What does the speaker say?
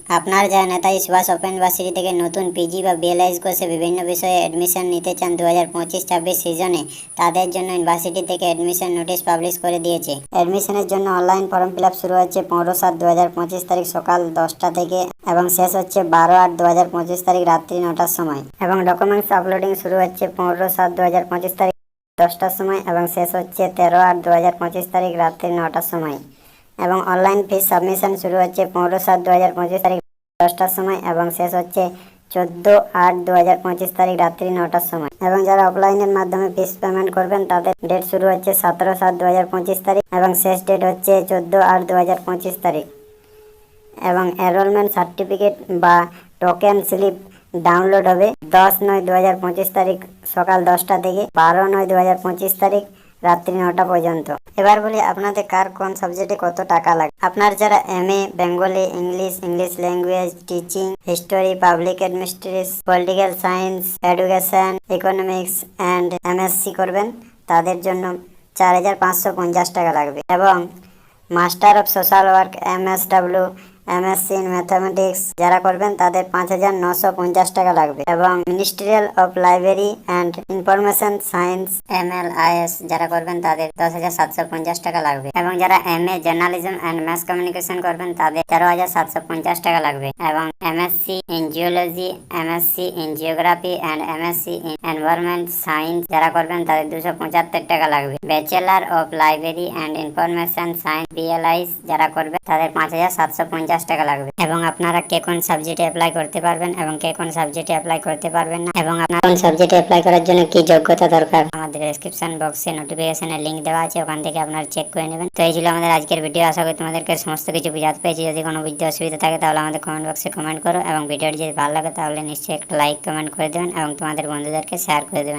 আপনার যারা Netaji Subhash open university থেকে নতুন পিজি বা বিএলএস কোর্সে বিভিন্ন বিষয়ে অ্যাডমিশন নিতে চান 2025-26 সিজনে, তাদের জন্য ইউনিভার্সিটি থেকে অ্যাডমিশন নোটিশ পাবলিশ করে দিয়েছে। অ্যাডমিশনের জন্য অনলাইন ফর্ম ফিল আপ শুরু হচ্ছে 15/7/2025 তারিখ সকাল 10টা থেকে এবং শেষ হচ্ছে 12/8/2025 তারিখ রাত্রি 9টার সময়। এবং ডকুমেন্টস আপলোডিং শুরু হচ্ছে 15/7/2025 তারিখ 10টার সময় এবং শেষ হচ্ছে 13/8/2025 তারিখ রাত্রি 9টার সময়। এবং অনলাইন ফিস সাবমিশন শুরু হচ্ছে 15/7/2025 তারিখ 10টার সময় এবং শেষ হচ্ছে 14/8/2025 তারিখ রাত্রি 9টার সময়। এবং যারা অফলাইনের মাধ্যমে ফিস পেমেন্ট করবেন তাদের ডেট শুরু হচ্ছে 17/7/2025 তারিখ এবং শেষ ডেট হচ্ছে 14/8/2025 তারিখ। এবং এনরোলমেন্ট সার্টিফিকেট বা টোকেন স্লিপ ডাউনলোড হবে 10/9/2025 তারিখ সকাল 10টা থেকে 12/9/2025 তারিখ রাত্রি 9টা পর্যন্ত। এবার বলি আপনাদের কার কোন সাবজেক্টে কত টাকা লাগে। আপনার যারা MA Bengali, English language, teaching, history, public administration, political science, education, economics and MSc করবেন তাদের জন্য 4,550 টাকা লাগবে। এবং master of social work, MSW, MSc in mathematics যারা করবেন তাদের 5,950 টাকা লাগবে। এবং ministerial of library and information science, MLIS যারা করবেন তাদের 10,750 টাকা লাগবে। এবং যারা MA journalism and mass communication করবেন তাদের 13,750 টাকা লাগবে। এবং MSc in geology, MSc in geography and MSc in environment science যারা করবেন তাদের 275 টাকা লাগবে। Bachelor of library and information science BLIS যারা করবে তাদের 5,750 টাকা লাগবে। এবং আপনারা কে কোন সাবজেক্টে অ্যাপ্লাই করতে পারবেন এবং কে কোন সাবজেক্টে অ্যাপ্লাই করতে পারবেন না এবং আপনার কোন সাবজেক্টে অ্যাপ্লাই করার জন্য কি যোগ্যতা দরকার, আমাদের ডেসক্রিপশন বক্সে নোটিফিকেশনের লিংক দেওয়া আছে, ওখান থেকে আপনারা চেক করে নেবেন। তো এই ছিল আমাদের আজকের ভিডিও। আশা করি তোমাদেরকে সমস্ত কিছু বুঝাতে পেরেছি। যদি কোনো বুঝতে অসুবিধা থাকে তাহলে আমাদের কমেন্ট বক্সে কমেন্ট করো এবং ভিডিওটি যদি ভালো লাগে তাহলে নিশ্চয়ই একটা লাইক কমেন্ট করে দেবেন এবং তোমাদের বন্ধুদেরকে শেয়ার করে দেবেন।